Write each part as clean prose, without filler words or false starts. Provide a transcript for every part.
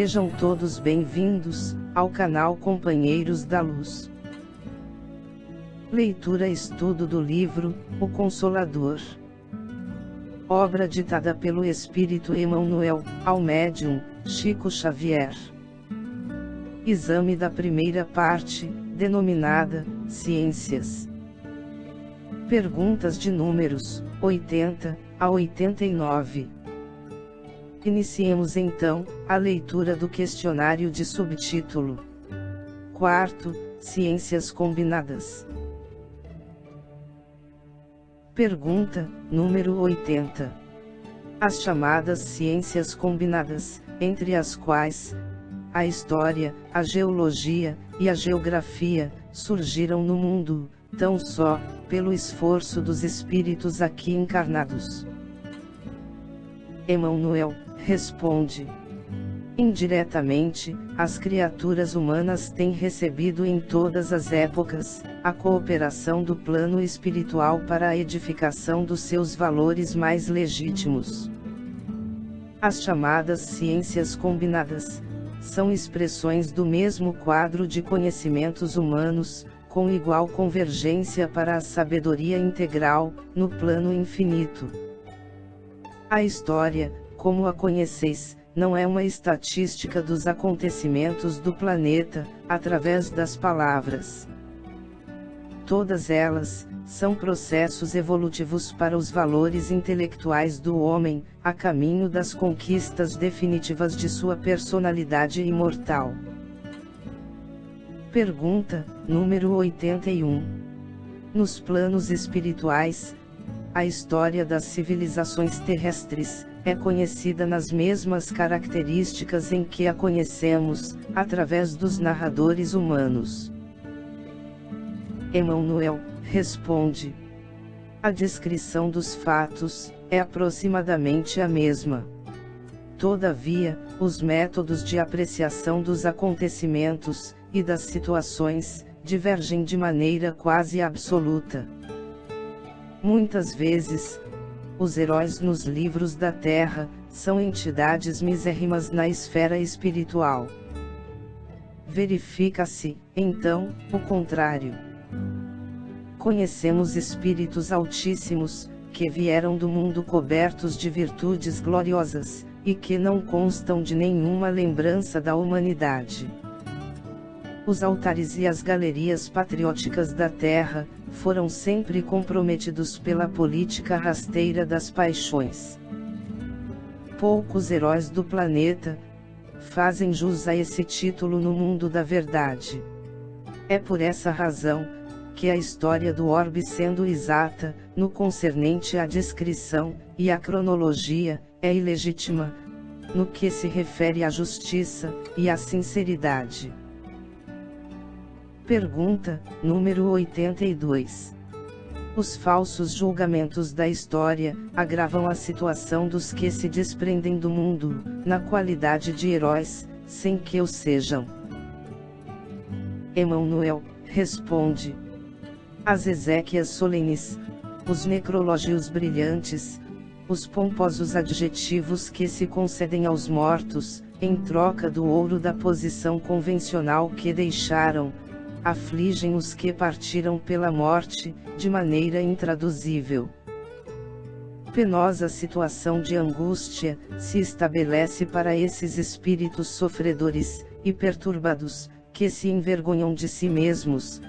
Sejam todos bem-vindos ao canal Companheiros da Luz. Leitura e estudo do livro O Consolador. Obra ditada pelo Espírito Emmanuel ao médium Chico Xavier. Exame da primeira parte, denominada Ciências. Perguntas de números 80 a 89. Iniciemos então a leitura do questionário de subtítulo 4, Ciências Combinadas. Pergunta número 80. As chamadas ciências combinadas, entre as quais a história, a geologia e a geografia, surgiram no mundo, tão só pelo esforço dos espíritos aqui encarnados. Emmanuel responde: indiretamente, as criaturas humanas têm recebido em todas as épocas a cooperação do plano espiritual para a edificação dos seus valores mais legítimos. As chamadas ciências combinadas são expressões do mesmo quadro de conhecimentos humanos, com igual convergência para a sabedoria integral, no plano infinito. A história, como a conheceis, não é uma estatística dos acontecimentos do planeta, através das palavras. Todas elas são processos evolutivos para os valores intelectuais do homem, a caminho das conquistas definitivas de sua personalidade imortal. Pergunta número 81. Nos planos espirituais, a história das civilizações terrestres é conhecida nas mesmas características em que a conhecemos, através dos narradores humanos. Emmanuel responde: a descrição dos fatos é aproximadamente a mesma. Todavia, os métodos de apreciação dos acontecimentos e das situações divergem de maneira quase absoluta. Muitas vezes, os heróis nos livros da Terra são entidades misérrimas na esfera espiritual. Verifica-se, então, o contrário. Conhecemos espíritos altíssimos, que vieram do mundo cobertos de virtudes gloriosas, e que não constam de nenhuma lembrança da humanidade. Os altares e as galerias patrióticas da Terra foram sempre comprometidos pela política rasteira das paixões. Poucos heróis do planeta fazem jus a esse título no mundo da verdade. É por essa razão que a história do orbe, sendo exata no concernente à descrição e à cronologia, é ilegítima no que se refere à justiça e à sinceridade. Pergunta número 82. Os falsos julgamentos da história agravam a situação dos que se desprendem do mundo, na qualidade de heróis, sem que o sejam. Emmanuel responde: as exéquias solenes, os necrológios brilhantes, os pomposos adjetivos que se concedem aos mortos, em troca do ouro da posição convencional que deixaram, afligem os que partiram pela morte, de maneira intraduzível. Penosa situação de angústia se estabelece para esses espíritos sofredores e perturbados, que se envergonham de si mesmos,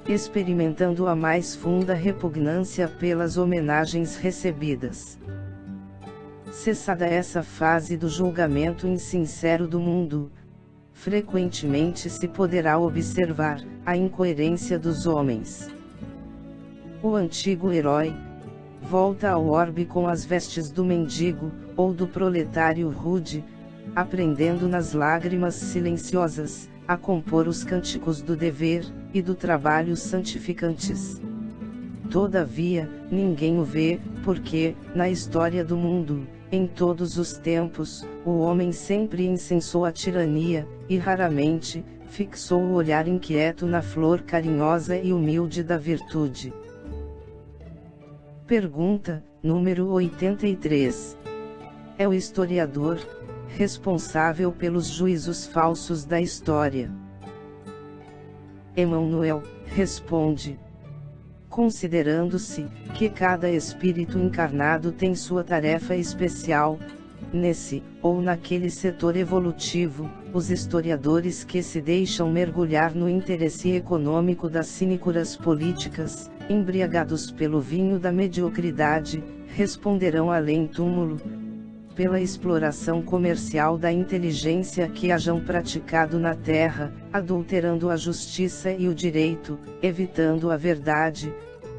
experimentando a mais funda repugnância pelas homenagens recebidas. Cessada essa fase do julgamento insincero do mundo, frequentemente se poderá observar a incoerência dos homens. O antigo herói volta ao orbe com as vestes do mendigo, ou do proletário rude, aprendendo nas lágrimas silenciosas a compor os cânticos do dever e do trabalho santificantes. Todavia, ninguém o vê, porque, na história do mundo, em todos os tempos, o homem sempre incensou a tirania, e raramente fixou o olhar inquieto na flor carinhosa e humilde da virtude. Pergunta número 83. É o historiador responsável pelos juízos falsos da história. Emmanuel responde: considerando-se que cada espírito encarnado tem sua tarefa especial, nesse ou naquele setor evolutivo, os historiadores que se deixam mergulhar no interesse econômico das sinecuras políticas, embriagados pelo vinho da mediocridade, responderão além-túmulo, pela exploração comercial da inteligência que hajam praticado na terra, adulterando a justiça e o direito, evitando a verdade,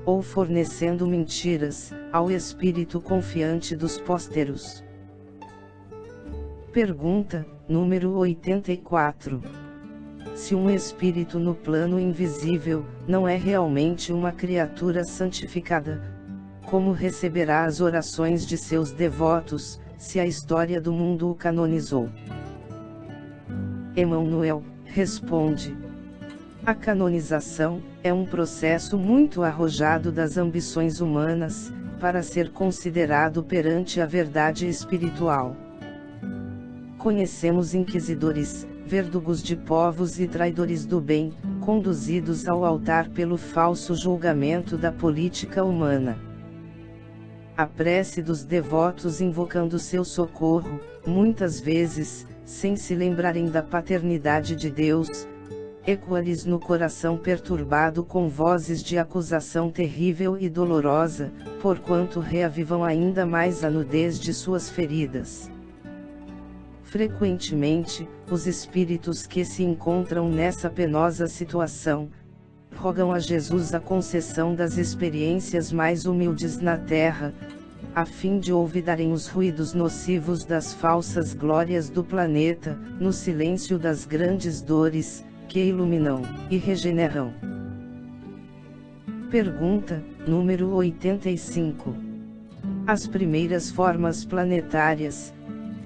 ou fornecendo mentiras, ao espírito confiante dos pósteros. Pergunta, número 84. Se um espírito no plano invisível, não é realmente uma criatura santificada, como receberá as orações de seus devotos, se a história do mundo o canonizou? Emmanuel responde: a canonização é um processo muito arrojado das ambições humanas, para ser considerado perante a verdade espiritual. Conhecemos inquisidores, verdugos de povos e traidores do bem, conduzidos ao altar pelo falso julgamento da política humana. A prece dos devotos invocando seu socorro, muitas vezes, sem se lembrarem da paternidade de Deus, ecoa-lhes no coração perturbado com vozes de acusação terrível e dolorosa, porquanto reavivam ainda mais a nudez de suas feridas. Frequentemente, os espíritos que se encontram nessa penosa situação, rogam a Jesus a concessão das experiências mais humildes na terra, a fim de olvidarem os ruídos nocivos das falsas glórias do planeta, no silêncio das grandes dores, que iluminam e regeneram. Pergunta, número 85. As primeiras formas planetárias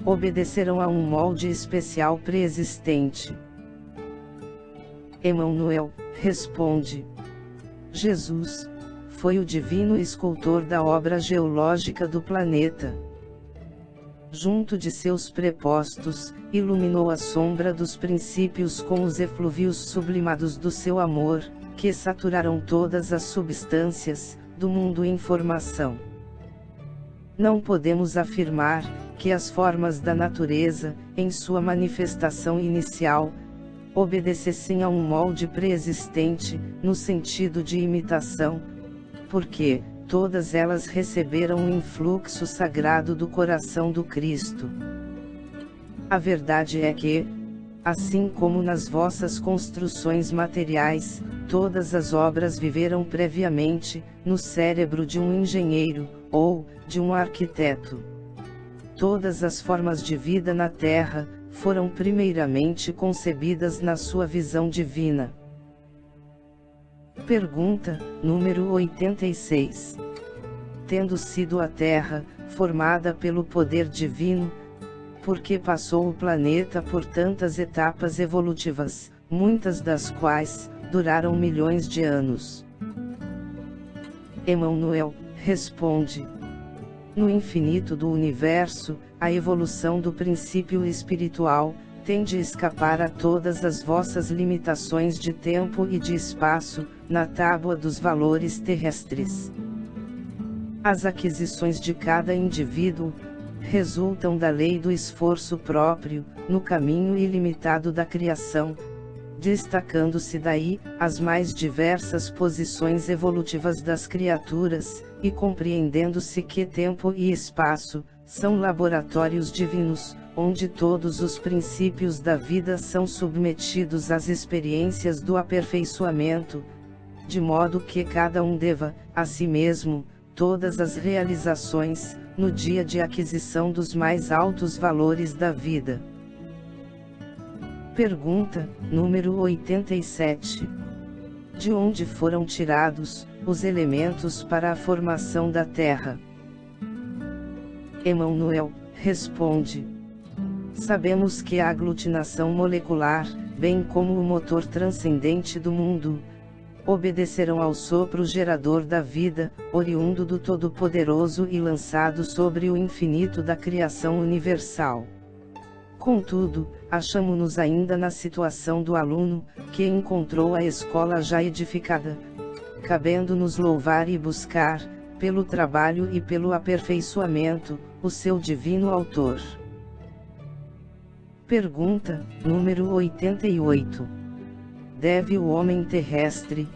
obedecerão a um molde especial pré-existente. Emmanuel responde: Jesus foi o divino escultor da obra geológica do planeta. Junto de seus prepostos, iluminou a sombra dos princípios com os eflúvios sublimados do seu amor, que saturaram todas as substâncias do mundo em formação. Não podemos afirmar que as formas da natureza, em sua manifestação inicial, obedecessem a um molde pré-existente, no sentido de imitação, porque todas elas receberam um influxo sagrado do coração do Cristo. A verdade é que, assim como nas vossas construções materiais, todas as obras viveram previamente, no cérebro de um engenheiro, ou de um arquiteto. Todas as formas de vida na Terra, foram primeiramente concebidas na sua visão divina. Pergunta, número 86. Tendo sido a Terra, formada pelo poder divino, por que passou o planeta por tantas etapas evolutivas, muitas das quais duraram milhões de anos? Emmanuel responde: no infinito do universo, a evolução do princípio espiritual tem de escapar a todas as vossas limitações de tempo e de espaço, na tábua dos valores terrestres. As aquisições de cada indivíduo resultam da lei do esforço próprio, no caminho ilimitado da criação, destacando-se daí as mais diversas posições evolutivas das criaturas, e compreendendo-se que tempo e espaço são laboratórios divinos, onde todos os princípios da vida são submetidos às experiências do aperfeiçoamento, de modo que cada um deva, a si mesmo, todas as realizações, no dia de aquisição dos mais altos valores da vida. Pergunta, número 87. De onde foram tirados os elementos para a formação da Terra? Emmanuel responde: sabemos que a aglutinação molecular, bem como o motor transcendente do mundo, obedecerão ao sopro gerador da vida, oriundo do Todo-Poderoso e lançado sobre o infinito da criação universal. Contudo, achamo-nos ainda na situação do aluno, que encontrou a escola já edificada, cabendo-nos louvar e buscar, pelo trabalho e pelo aperfeiçoamento, o seu divino autor. Pergunta, número 88. Deve o homem terrestre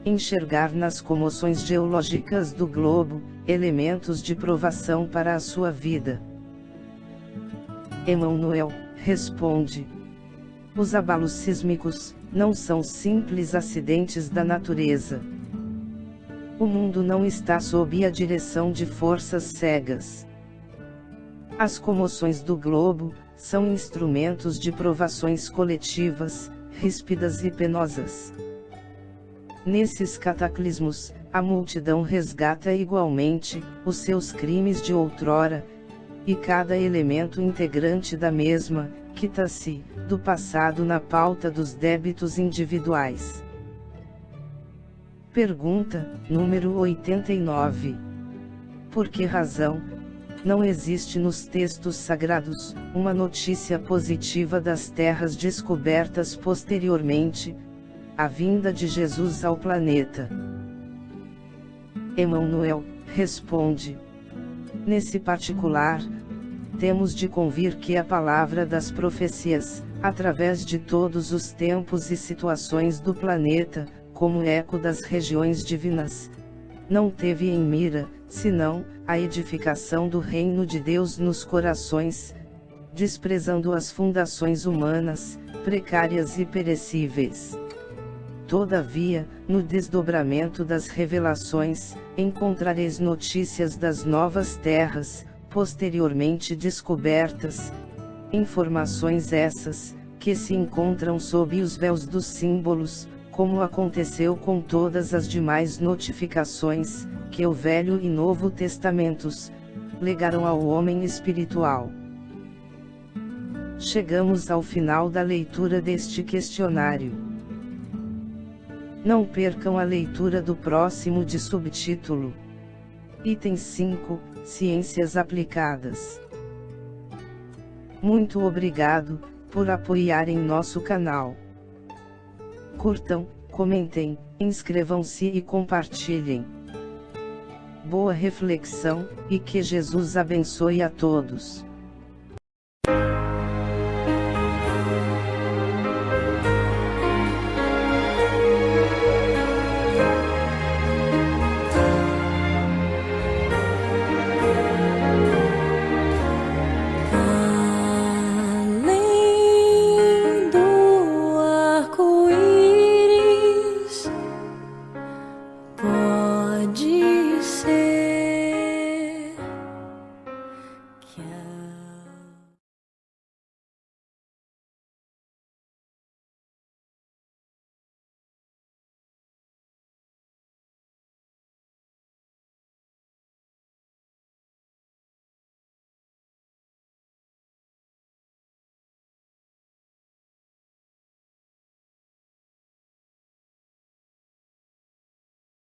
enxergar nas comoções geológicas do globo elementos de provação para a sua vida? Emmanuel responde: os abalos sísmicos não são simples acidentes da natureza. O mundo não está sob a direção de forças cegas. As comoções do globo são instrumentos de provações coletivas, ríspidas e penosas. Nesses cataclismos, a multidão resgata igualmente os seus crimes de outrora, e cada elemento integrante da mesma quita-se do passado na pauta dos débitos individuais. Pergunta, número 89. Por que razão não existe nos textos sagrados uma notícia positiva das terras descobertas posteriormente à vinda de Jesus ao planeta? Emmanuel responde: nesse particular, temos de convir que a palavra das profecias, através de todos os tempos e situações do planeta, como eco das regiões divinas, não teve em mira, senão, a edificação do reino de Deus nos corações, desprezando as fundações humanas, precárias e perecíveis. Todavia, no desdobramento das revelações, encontrareis notícias das novas terras, posteriormente descobertas, informações essas, que se encontram sob os véus dos símbolos, como aconteceu com todas as demais notificações, que o Velho e Novo Testamentos legaram ao homem espiritual. Chegamos ao final da leitura deste questionário. Não percam a leitura do próximo de subtítulo. Item 5, Ciências Aplicadas. Muito obrigado por apoiarem nosso canal. Curtam, comentem, inscrevam-se e compartilhem. Boa reflexão, e que Jesus abençoe a todos.